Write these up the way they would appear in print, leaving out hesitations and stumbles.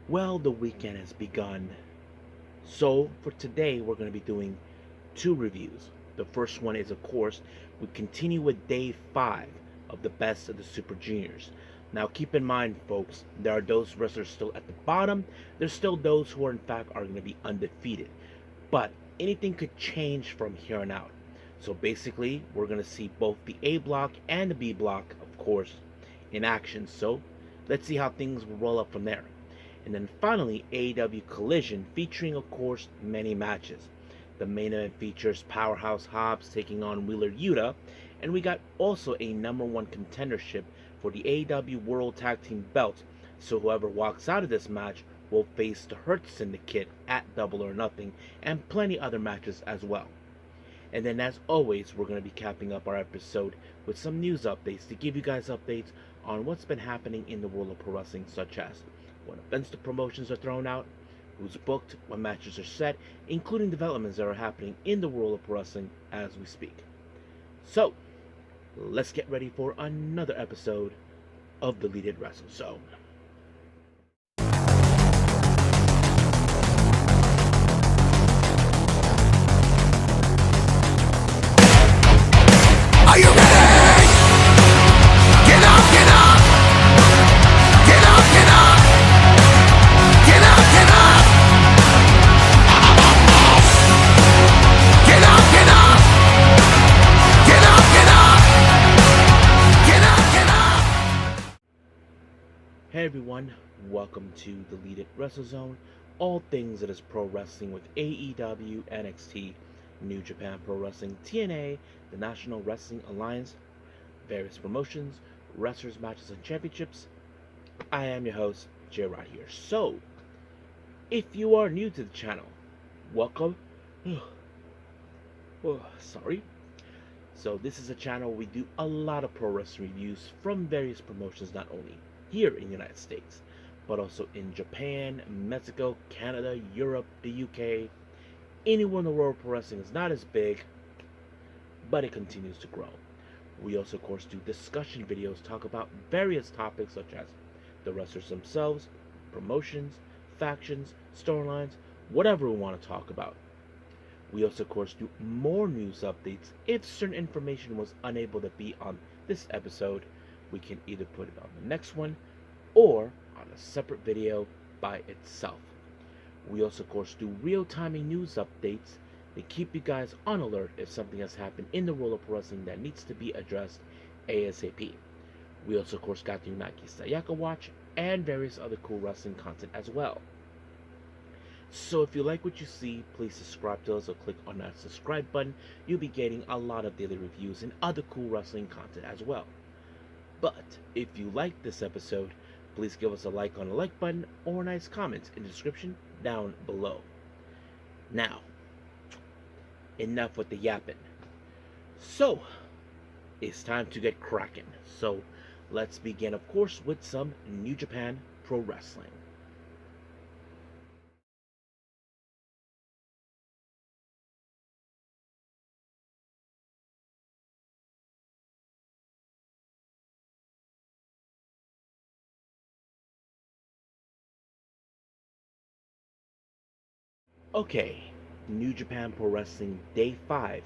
Well, the weekend has begun. So, for today, we're going to be doing two reviews. The first one is, of course, we continue with day 5 of the best of the Super Juniors. Now, keep in mind, folks, there are those wrestlers still at the bottom. There's still those who are, in fact, are going to be undefeated. But anything could change from here on out. So, basically, we're going to see both the A block and the B block, of course, in action. So, let's see how things will roll up from there. And then finally, AEW Collision, featuring, of course, many matches. The main event features Powerhouse Hobbs taking on Wheeler Yuta, and we got also a number one contendership for the AEW World Tag Team belt. So whoever walks out of this match will face the Hurt Syndicate at Double or Nothing, and plenty other matches as well. And then, as always, we're going to be capping up our episode with some news updates to give you guys updates on what's been happening in the world of pro wrestling, such as what events the promotions are thrown out, who's booked, what matches are set, including developments that are happening in the world of pro wrestling as we speak. So, let's get ready for another episode of the Deleted Wrestle Zone. Are you ready? Get up, get up! Get up, get up! Get up, get up! Get up, get up! Get up, get up! Get up, get up! Hey everyone, welcome to the Deleted Wrestle Zone. All things that is pro wrestling with AEW, NXT, New Japan Pro Wrestling, TNA, the National Wrestling Alliance, various promotions, wrestlers, matches, and championships. I am your host, Jay right here. So, if you are new to the channel, welcome. Sorry. So this is a channel where we do a lot of pro wrestling reviews from various promotions, not only here in the United States, but also in Japan, Mexico, Canada, Europe, the UK. Anywhere in the world pro wrestling is not as big, but it continues to grow. We also, of course, do discussion videos, talk about various topics such as the wrestlers themselves, promotions, factions, storylines, whatever we want to talk about. We also, of course, do more news updates. If certain information was unable to be on this episode, we can either put it on the next one or on a separate video by itself. We also, of course, do real-time news updates to keep you guys on alert if something has happened in the world of pro wrestling that needs to be addressed ASAP. We also, of course, got the Unagi Sayaka Watch and various other cool wrestling content as well. So if you like what you see, please subscribe to us or click on that subscribe button. You'll be getting a lot of daily reviews and other cool wrestling content as well. But if you like this episode, please give us a like on the like button or a nice comment in the description down below. Now, enough with the yapping. So, it's time to get cracking. So, let's begin, of course, with some New Japan Pro Wrestling. Okay, New Japan Pro Wrestling Day 5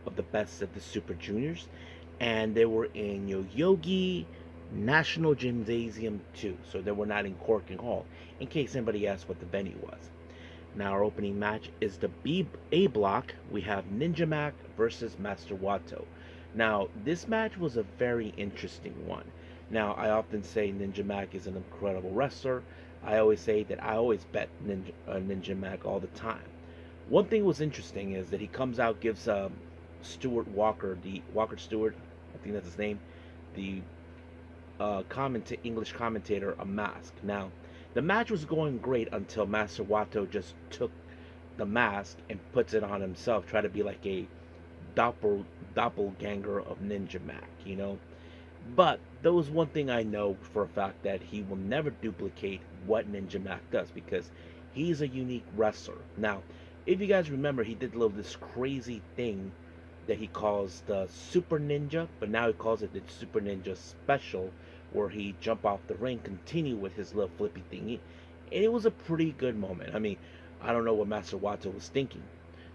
of the Best of the Super Juniors, and they were in Yoyogi National Gymnasium 2, so they were not in Corking Hall, in case anybody asked what the venue was. Now, our opening match is the A block. We have Ninja Mac versus Master Wato. Now, this match was a very interesting one. Now, I often say Ninja Mac is an incredible wrestler. I always say that I always bet Ninja Mac all the time. One thing was interesting is that he comes out, gives Stuart Walker, the Walker Stewart, I think that's his name, the English commentator, a mask. Now, the match was going great until Master Wato just took the mask and puts it on himself, try to be like a doppelganger of Ninja Mac, you know. But there was one thing I know for a fact, that he will never duplicate what Ninja Mac does, because he's a unique wrestler. Now, if you guys remember, he did this crazy thing that he calls the Super Ninja, but now he calls it the Super Ninja Special, where he jump off the ring, continue with his little flippy thingy, And it was a pretty good moment. I mean, I don't know what Master Wato was thinking.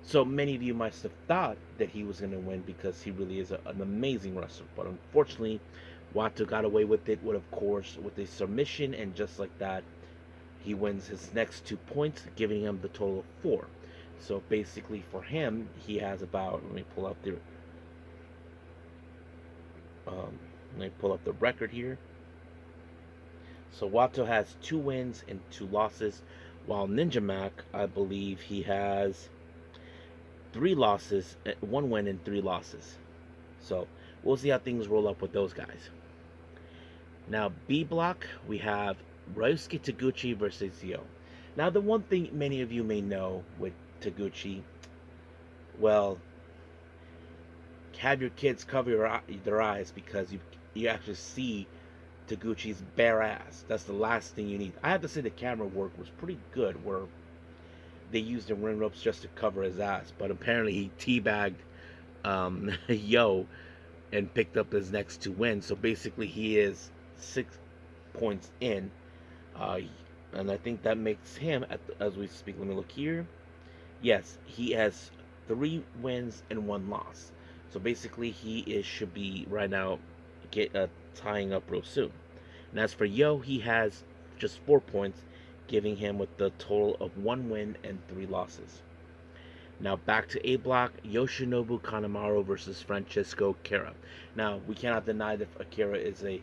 So many of you might have thought that he was going to win because he really is an amazing wrestler. But unfortunately, Wato got away with it, with of course, with a submission, and just like that, he wins his next 2 points, giving him the total of 4. So basically, for him, he has about. Let me pull up the record here. So Wato has 2 wins and 2 losses, while Ninja Mac, I believe he has 3 losses, 1 win and 3 losses. So we'll see how things roll up with those guys. Now B block, we have Ryosuke Taguchi versus Yo. Now the one thing many of you may know with Taguchi, well, have your kids cover their eyes because you actually see Taguchi's bare ass. That's the last thing you need. I have to say the camera work was pretty good, where they used the ring ropes just to cover his ass, but apparently he teabagged Yo and picked up his next 2 wins. So basically, he is 6 points in, uh, and I think that makes him, as we speak. Let me look here. Yes, he has 3 wins and 1 loss. So basically, should be right now tying up real soon. And as for Yo, he has just 4 points, giving him with the total of 1 win and 3 losses. Now back to A block, Yoshinobu Kanemaru versus Francisco Akira. Now we cannot deny that Akira is a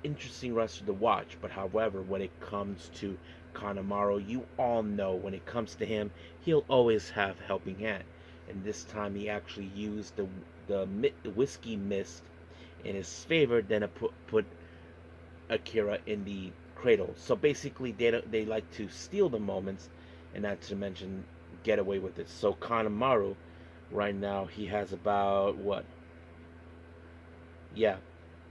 interesting wrestler to watch, but however, when it comes to Kanemaru, you all know when it comes to him, he'll always have helping hand. And this time he actually used the whiskey mist in his favor, then put Akira in the cradle. So basically, they like to steal the moments, and not to mention get away with it. So Kanemaru, right now, he has about what? Yeah,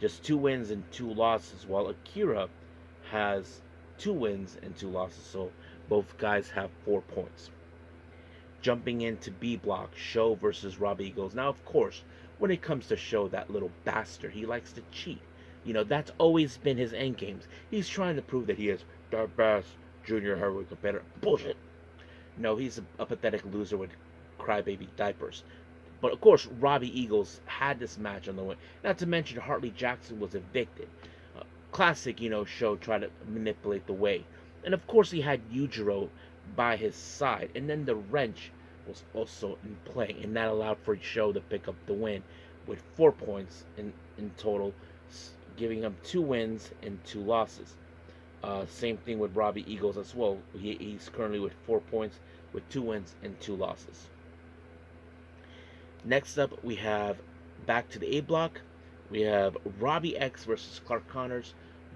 just 2 wins and 2 losses, while Akira has 2 wins and 2 losses. So both guys have 4 points. Jumping into B block, Show versus Rob Eagles. Now, of course, when it comes to Show, that little bastard, he likes to cheat. That's always been his end games. He's trying to prove that he is the best junior heavyweight competitor. Bullshit. No, he's a pathetic loser with crybaby diapers. But of course, Robbie Eagles had this match on the way. Not to mention, Hartley Jackson was evicted. Classic, Show tried to manipulate the way. And of course, he had Yujiro by his side. And then the wrench was also in play. And that allowed for Show to pick up the win with 4 points in total, giving him 2 wins and 2 losses. Same thing with Robbie Eagles as well. He's currently with 4 points, with 2 wins and 2 losses. Next up, we have back to the A block. We have Robbie X versus Clark Connors,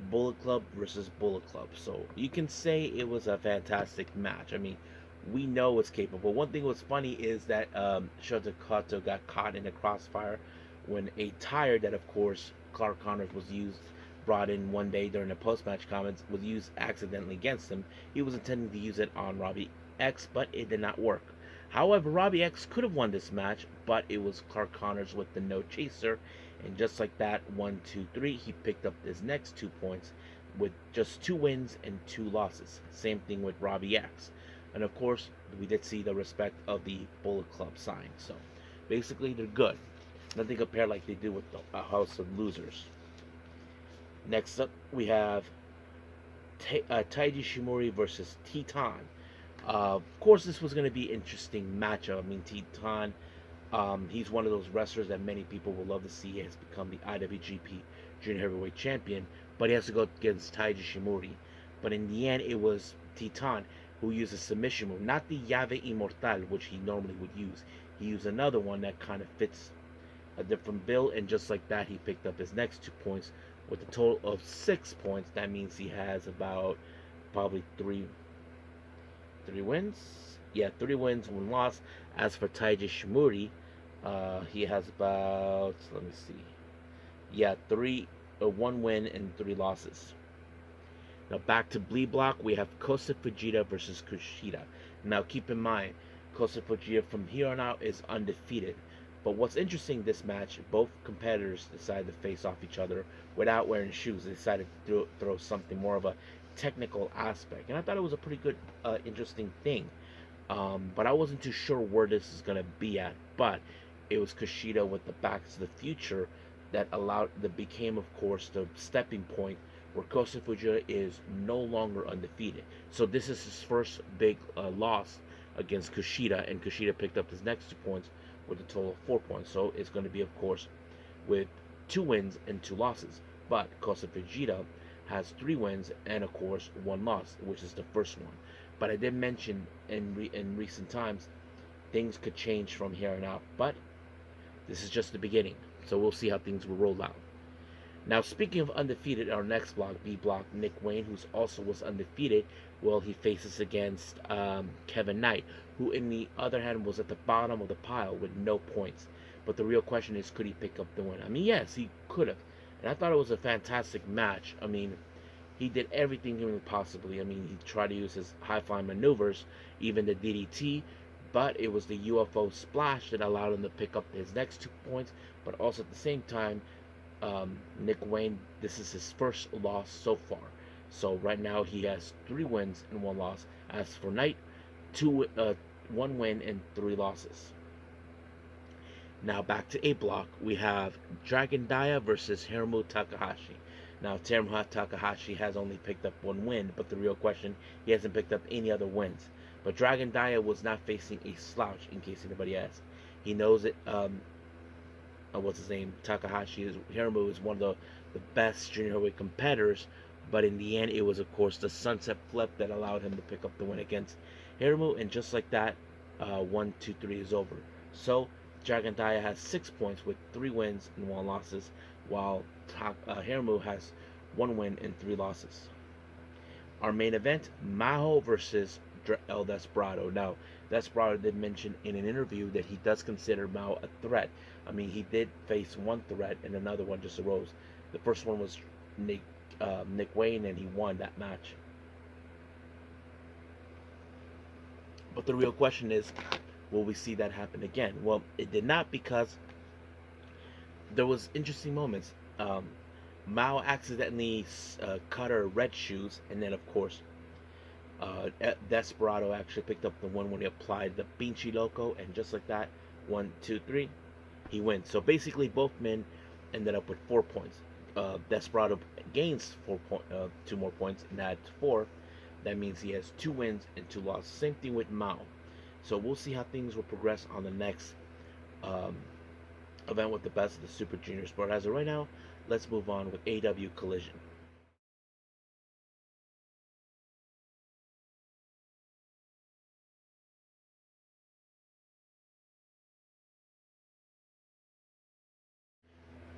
Bullet Club versus Bullet Club. So you can say it was a fantastic match. I mean, we know it's capable. One thing was funny is that Shota Kato got caught in a crossfire when a tire that, of course, Clark Connors brought in one day during the post-match comments was used accidentally against him. He was intending to use it on Robbie X, but it did not work. However, Robbie X could have won this match, but it was Clark Connors with the no chaser, and just like that, 1, 2, 3, he picked up his next 2 points with just 2 wins and 2 losses. Same thing with Robbie X. And of course, we did see the respect of the Bullet Club sign. So basically, they're good. Nothing compared like they do with the House of Losers. Next up, we have Taiji Shimori versus Titan. Of course, this was going to be an interesting matchup. I mean, Titan, he's one of those wrestlers that many people will love to see. He has become the IWGP Junior Heavyweight Champion, but he has to go against Taiji Shimori. But in the end, it was Titan who used a submission move, not the Llave Immortal, which he normally would use. He used another one that kind of fits a different bill, and just like that, he picked up his next 2 points with a total of 6 points. That means he has about probably three wins. Yeah, 3 wins, 1 loss. As for Taiji Shimori, he has about, let me see. Yeah, 1 win and 3 losses. Now back to B block, we have Kosa Fujita versus Kushida. Now keep in mind, Kosa Fujita from here on out is undefeated. But what's interesting this match, both competitors decided to face off each other without wearing shoes. They decided to throw something more of a technical aspect, and I thought it was a pretty good, interesting thing. But I wasn't too sure where this is gonna be at. But it was Kushida with the Back to the Future that became, of course, the stepping point where Kosa Fujita is no longer undefeated. So this is his first big loss against Kushida, and Kushida picked up his next 2 points with a total of 4 points. So it's going to be, of course, with 2 wins and 2 losses. But Kosa Fujita has 3 wins and, of course, 1 loss, which is the first one. But I did mention in recent times things could change from here on out. But this is just the beginning, so we'll see how things will roll out. Now, speaking of undefeated, our next block, B block, Nick Wayne, who's also was undefeated, well, he faces against Kevin Knight, who, in the other hand, was at the bottom of the pile with no points. But the real question is, could he pick up the win? I mean, yes, he could have. And I thought it was a fantastic match. I mean, he did everything humanly possibly. I mean, he tried to use his high-flying maneuvers, even the DDT, but it was the UFO splash that allowed him to pick up his next 2 points. But also at the same time, Nick Wayne, this is his first loss so far. So right now he has 3 wins and 1 loss. As for Knight, 1 win and 3 losses. Now back to A block, we have Dragon Dia versus Hiromu Takahashi. Now Hiromu Takahashi has only picked up 1 win, but the real question, he hasn't picked up any other wins. But Dragon Dia was not facing a slouch, in case anybody asks. He knows it. What's his name? Hiromu is one of the best junior heavyweight competitors, but in the end, it was, of course, the sunset flip that allowed him to pick up the win against Hiromu, and just like that, 1, 2, 3 is over. So Dragon Dia has 6 points with 3 wins and 1 losses, while Hiromu has 1 win and 3 losses. Our main event, Maho versus El Desperado. Now, Desperado did mention in an interview that he does consider Mao a threat. I mean, he did face one threat and another one just arose. The first one was Nick Wayne, and he won that match. But the real question is, will we see that happen again? Well, it did not, because there was interesting moments. Mao accidentally cut her red shoes, and then, of course, Desperado actually picked up the one when he applied the Pinchy Loco, and just like that, 1, 2, 3, he wins. So basically, both men ended up with 4 points. Desperado gains 2 more points and adds 4. That means he has 2 wins and 2 losses. Same thing with Mao. So we'll see how things will progress on the next event with the best of the Super Juniors. But as of right now, let's move on with AEW Collision.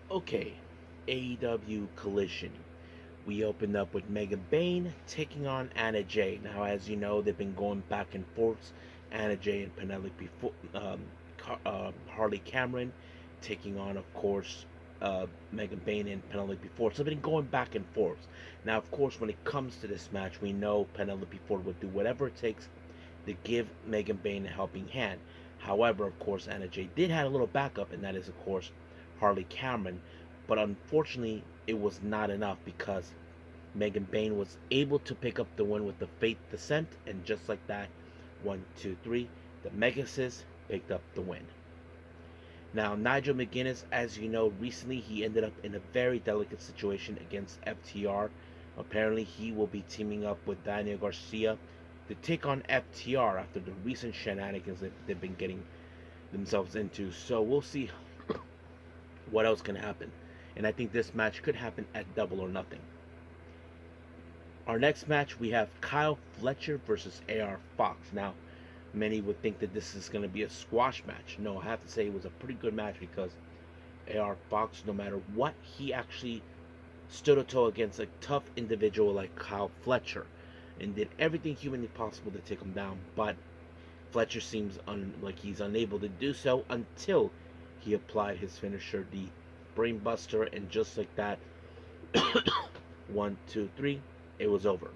Okay, AEW Collision. We opened up with Megan Bayne taking on Anna Jay. Now, as you know, they've been going back and forth. Anna Jay and Penelope Harley Cameron taking on, of course, Megan Bayne and Penelope Ford. So they've been going back and forth. Now, of course, when it comes to this match, we know Penelope Ford would do whatever it takes to give Megan Bayne a helping hand. However, of course, Anna Jay did have a little backup, and that is, of course, Harley Cameron. But unfortunately, it was not enough, because Megan Bayne was able to pick up the win with the Fate Descent, and just like that, 1, 2, 3, the Megasis picked up the win. Now, Nigel McGuinness, as you know, recently he ended up in a very delicate situation against FTR. Apparently, he will be teaming up with Daniel Garcia to take on FTR after the recent shenanigans that they've been getting themselves into. So we'll see what else can happen. And I think this match could happen at Double or Nothing. Our next match, we have Kyle Fletcher versus AR Fox. Now, many would think that this is going to be a squash match. No, I have to say it was a pretty good match, because AR Fox, no matter what, he actually stood a toe against a tough individual like Kyle Fletcher and did everything humanly possible to take him down. But Fletcher seems like he's unable to do so until he applied his finisher, the Brainbuster, and just like that, 1, 2, 3, it was over.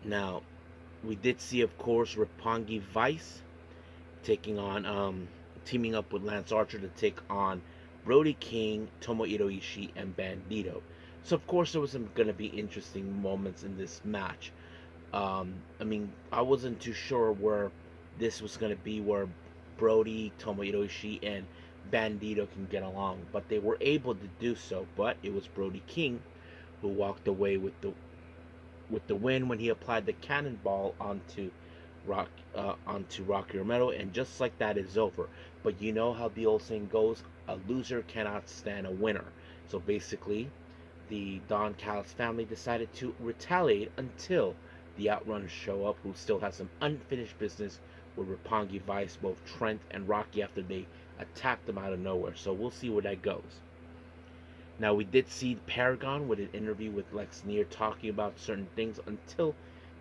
Now, we did see, of course, Roppongi Vice taking on, teaming up with Lance Archer to take on Brody King, Tomohiro Ishii, and Bandito. So of course there was some gonna be interesting moments in this match. I mean, I wasn't too sure where this was gonna be, where Brody, Tomohiro Ishii, and Bandito can get along, but they were able to do so. But it was Brody King who walked away with the win when he applied the cannonball onto Rocky Romero, and just like that is over. But you know how the old saying goes: a loser cannot stand a winner. So basically, the Don Callis family decided to retaliate until the Outrunners show up, who still has some unfinished business with Roppongi Vice, both Trent and Rocky, after they attacked them out of nowhere. So we'll see where that goes. Now, we did see Paragon with an interview with Lex Neer talking about certain things until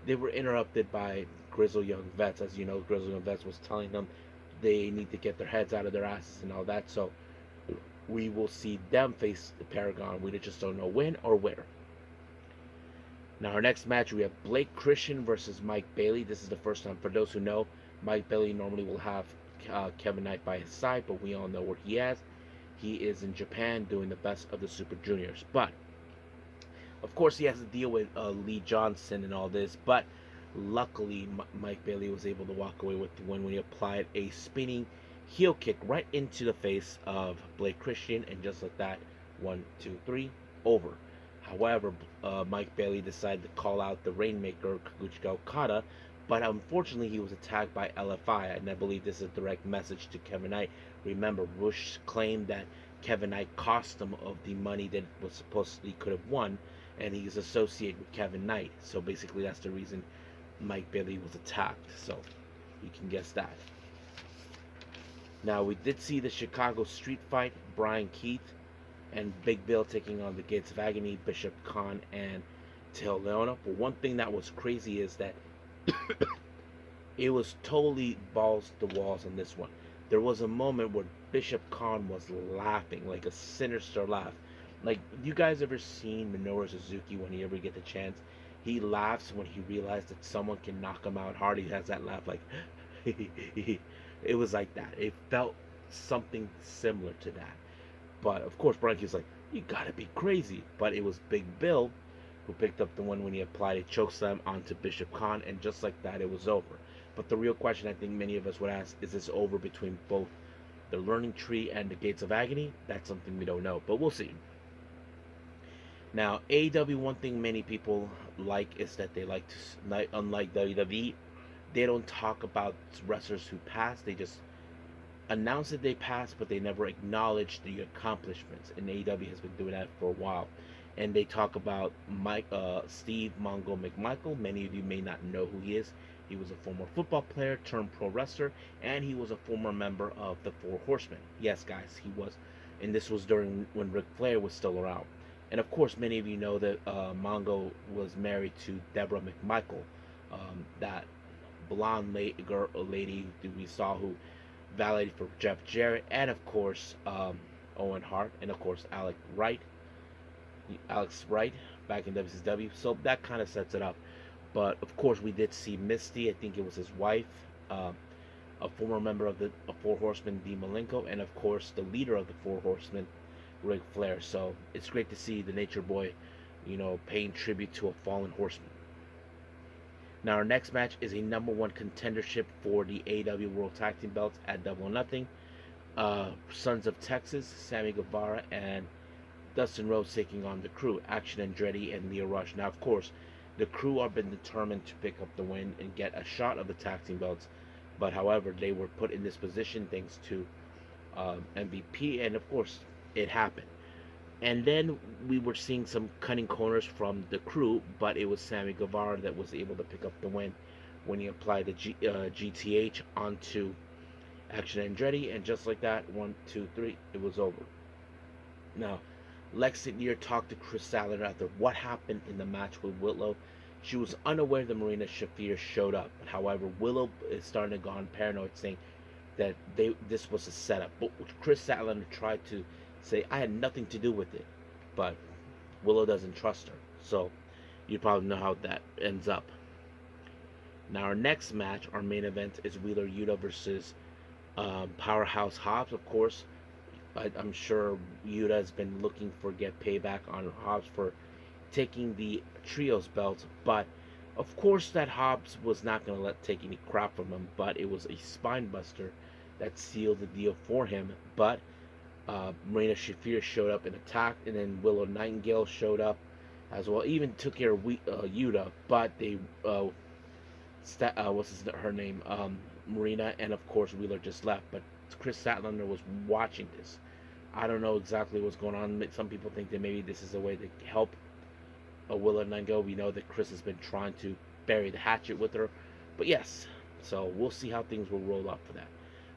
they were interrupted by Grizzle Young Vets. As you know, Grizzle Young Vets was telling them they need to get their heads out of their asses and all that. So we will see them face the Paragon. We just don't know when or where. Now, our next match, we have Blake Christian versus Mike Bailey. This is the first time. For those who know, Mike Bailey normally will have Kevin Knight by his side, but we all know where he is. He is in Japan doing the best of the Super Juniors. But, of course, he has to deal with Lee Johnson and all this. But, luckily, Mike Bailey was able to walk away with the win when he applied a spinning heel kick right into the face of Blake Christian. And just like that, 1, 2, 3, over. However, Mike Bailey decided to call out the Rainmaker, Kaguchika Okada, but unfortunately he was attacked by LFI, and I believe this is a direct message to Kevin Knight. Remember, Rush claimed that Kevin Knight cost him of the money that was supposedly could have won, and he's associated with Kevin Knight. So basically that's the reason Mike Bailey was attacked. So you can guess that. Now, we did see the Chicago street fight, Brian Keith and Big Bill taking on the Gates of Agony, Bishop Khan and Till Leona. But one thing that was crazy is that it was totally balls to walls on this one. There was a moment where Bishop Khan was laughing, like a sinister laugh. Like, you guys ever seen Minoru Suzuki when he ever get the chance? He laughs when he realizes that someone can knock him out hard. He has that laugh like, it was like that. It felt something similar to that. But of course, Brian Keith's like, you gotta be crazy. But it was Big Bill who picked up the one when he applied a chokeslam onto Bishop Khan, and just like that, it was over. But the real question I think many of us would ask, is this over between both the Learning Tree and the Gates of Agony? That's something we don't know, but we'll see. Now, AEW, one thing many people like is that they like to, unlike WWE, they don't talk about wrestlers who passed. They just announce that they passed, but they never acknowledge the accomplishments. And AEW has been doing that for a while. And they talk about Steve Mongo McMichael. Many of you may not know who he is. He was a former football player turned pro wrestler, and he was a former member of the Four Horsemen. Yes, guys, he was. And this was during when Ric Flair was still around. And of course, many of you know that Mongo was married to Deborah McMichael, that blonde lady we saw who validated for Jeff Jarrett, and of course Owen Hart, and of course Alex Wright back in WCW. So that kind of sets it up. But of course, we did see Misty. I think it was his wife, a former member of the Four Horsemen, Dean Malenko, and of course the leader of the Four Horsemen, Ric Flair. So it's great to see the Nature Boy, paying tribute to a fallen horseman. Now, our next match is a #1 contendership for the AEW World Tag Team belts at Double or Nothing. Sons of Texas, Sammy Guevara and Dustin Rhodes taking on the Crew, Action Andretti and Lio Rush. Now, of course, the Crew have been determined to pick up the win and get a shot of the tag team belts. But however, they were put in this position thanks to MVP, and of course, it happened. And then we were seeing some cutting corners from the Crew, but it was Sammy Guevara that was able to pick up the win when he applied the GTH onto Action Andretti, and just like that, 1, 2, 3, it was over. Now, Lex Neer talked to Chris Sadler after what happened in the match with Willow. She was unaware that Marina Shafir showed up. However, Willow is starting to go on paranoid, saying that this was a setup. But Chris Sadler tried to say, I had nothing to do with it. But Willow doesn't trust her. So you probably know how that ends up. Now, our next match, our main event, is Wheeler Yuta versus Powerhouse Hobbs. Of course, I'm sure Yuta has been looking for get payback on Hobbs for taking the trios belt, but of course that Hobbs was not going to let take any crap from him, but it was a spine buster that sealed the deal for him. But Marina Shafir showed up and attacked, and then Willow Nightingale showed up as well. Even took care of Yuta, but they her name? Marina, and of course Wheeler just left. But Chris Statlander was watching this. I don't know exactly what's going on. Some people think that maybe this is a way to help Willow Nightingale. We know that Chris has been trying to bury the hatchet with her, but yes. So we'll see how things will roll up for that.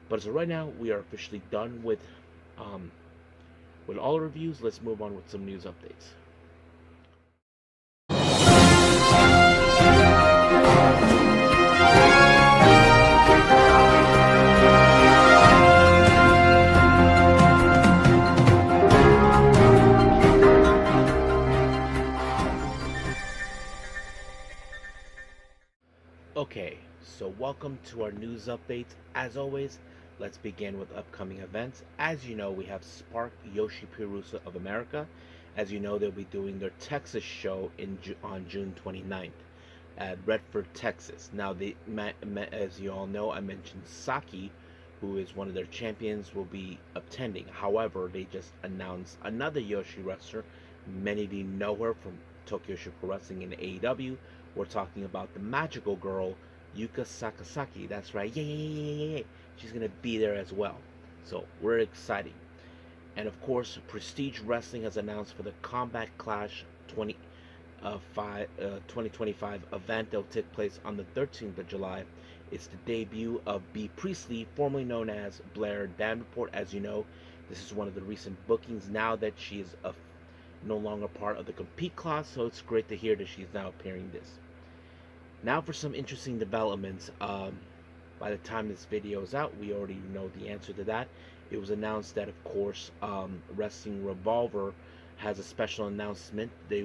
But as of right now, we are officially done um, with all the reviews. Let's move on with some news updates. Okay, so welcome to our news updates. As always, let's begin with upcoming events. As you know, we have Spark Yoshi Puroresu of America. As you know, they'll be doing their Texas show on June 29th at Redford, Texas. Now, as you all know, I mentioned Saki, who is one of their champions, will be attending. However, they just announced another Yoshi wrestler. Many of you know her from Tokyo Pro Wrestling in AEW. We're talking about the magical girl, Yuka Sakazaki. That's right. Yay! She's going to be there as well. So we're excited. And of course, Prestige Wrestling has announced for the Combat Clash 2025 event that will take place on the 13th of July. It's the debut of B. Priestley, formerly known as Blair Davenport. As you know, this is one of the recent bookings now that she is no longer part of the compete class, so it's great to hear that she's now appearing this. Now for some interesting developments. By the time this video is out, we already know the answer to that. It was announced that, of course, Wrestling Revolver has a special announcement. A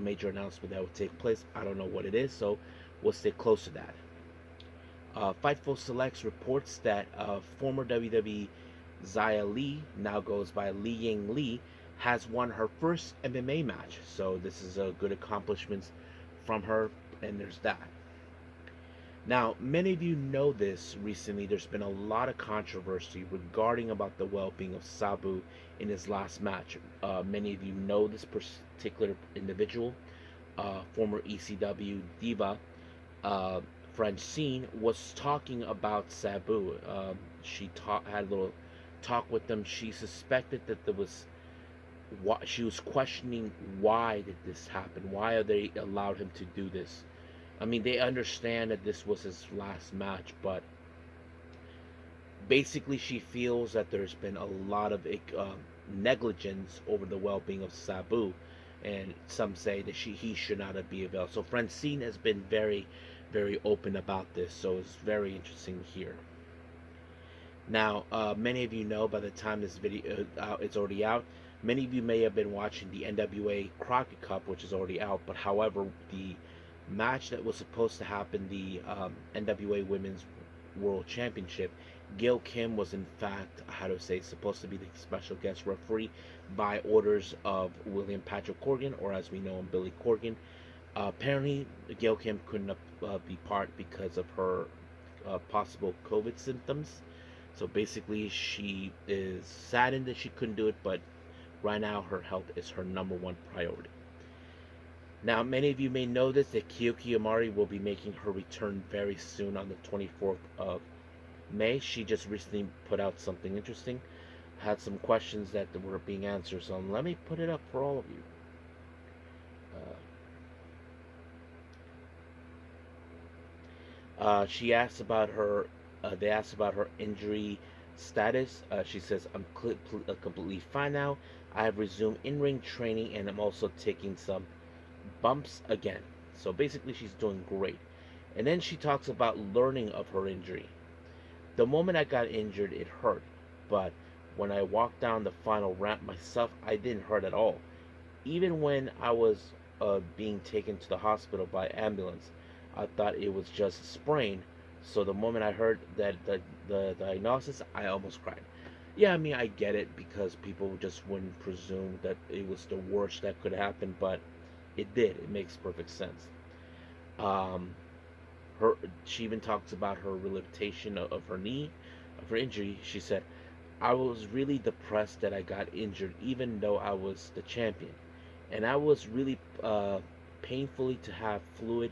major announcement that will take place. I don't know what it is, so we'll stay close to that. Fightful Selects reports that former WWE Xia Li, now goes by Lei Yeng Lee, has won her first MMA match. So this is a good accomplishment from her, and there's that. Now, many of you know this. Recently, there's been a lot of controversy regarding about the well-being of Sabu in his last match. Many of you know this particular individual, former ECW diva, Francine, was talking about Sabu. She had a little talk with them. She suspected that she was questioning why did this happen? Why are they allowed him to do this? I mean, they understand that this was his last match, but basically she feels that there's been a lot of negligence over the well-being of Sabu, and some say that he should not be available. So Francine has been very, very open about this, so it's very interesting here. Now, many of you know by the time this video it's already out. Many of you may have been watching the NWA Crockett Cup, which is already out, but however, the match that was supposed to happen, the NWA Women's World Championship, Gail Kim was in fact, supposed to be the special guest referee by orders of William Patrick Corgan, or as we know him, Billy Corgan. Apparently, Gail Kim couldn't be part because of her possible COVID symptoms. So basically, she is saddened that she couldn't do it, but right now her health is her number one priority. Now, many of you may know this, that Kouki Amarei will be making her return very soon on the 24th of May. She just recently put out something interesting. Had some questions that were being answered, so let me put it up for all of you. She asked about her. They asked about her injury status. She says, "I'm completely fine now. I have resumed in-ring training, and I'm also taking some bumps again." So basically, she's doing great. And then she talks about learning of her injury. The moment I got injured, it hurt, but when I walked down the final ramp myself, I didn't hurt at all. Even when I was being taken to the hospital by ambulance, I thought it was just a sprain. So the moment I heard that the diagnosis, I almost cried. Yeah, I mean, I get it because people just wouldn't presume that it was the worst that could happen, but it did. It makes perfect sense. Um, her she even talks about her rehabilitation of her knee, of her injury. She said, "I was really depressed that I got injured, even though I was the champion, and I was really painfully to have fluid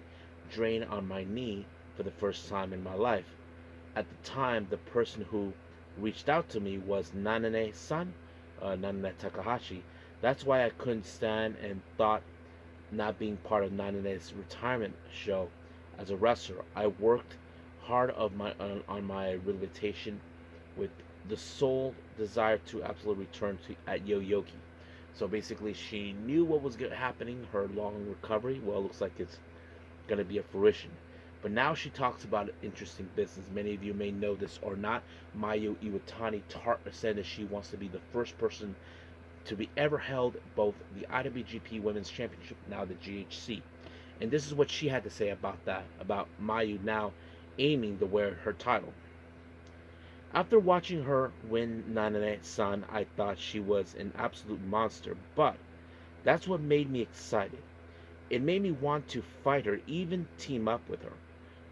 drain on my knee for the first time in my life. At the time, the person who reached out to me was Nanane-san, Nanane Takahashi. That's why I couldn't stand and thought not being part of Nanane's retirement show as a wrestler. I worked hard on my rehabilitation with the sole desire to absolutely return to at Yoyogi." So basically, she knew what was happening. Her long recovery. Well, it looks like it's going to be a fruition. But now she talks about interesting business. Many of you may know this or not. Mayu Iwatani said that she wants to be the first person to be ever held both the IWGP Women's Championship, now the GHC. And this is what she had to say about that, about Mayu now aiming to wear her title. "After watching her win Nanane-san, I thought she was an absolute monster, but that's what made me excited. It made me want to fight her, even team up with her.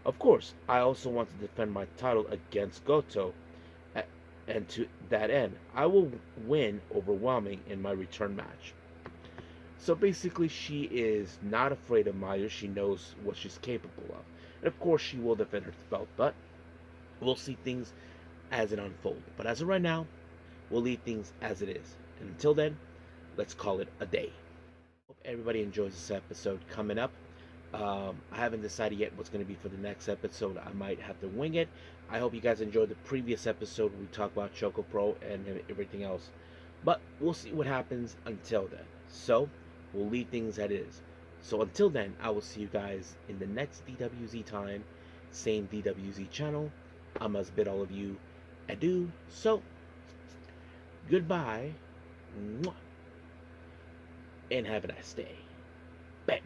Of course, I also want to defend my title against Goto, and to that end, I will win overwhelming in my return match." So basically, she is not afraid of Mayu. She knows what she's capable of. And of course, she will defend her belt, but we'll see things as it unfolds. But as of right now, we'll leave things as it is. And until then, let's call it a day. Hope everybody enjoys this episode coming up. I haven't decided yet what's going to be for the next episode. I might have to wing it. I hope you guys enjoyed the previous episode where we talked about Choco Pro and everything else. But we'll see what happens until then. So, we'll leave things as it is. So until then, I will see you guys in the next DWZ time. Same DWZ channel. I must bid all of you adieu. So, goodbye. And have a nice day. Bang.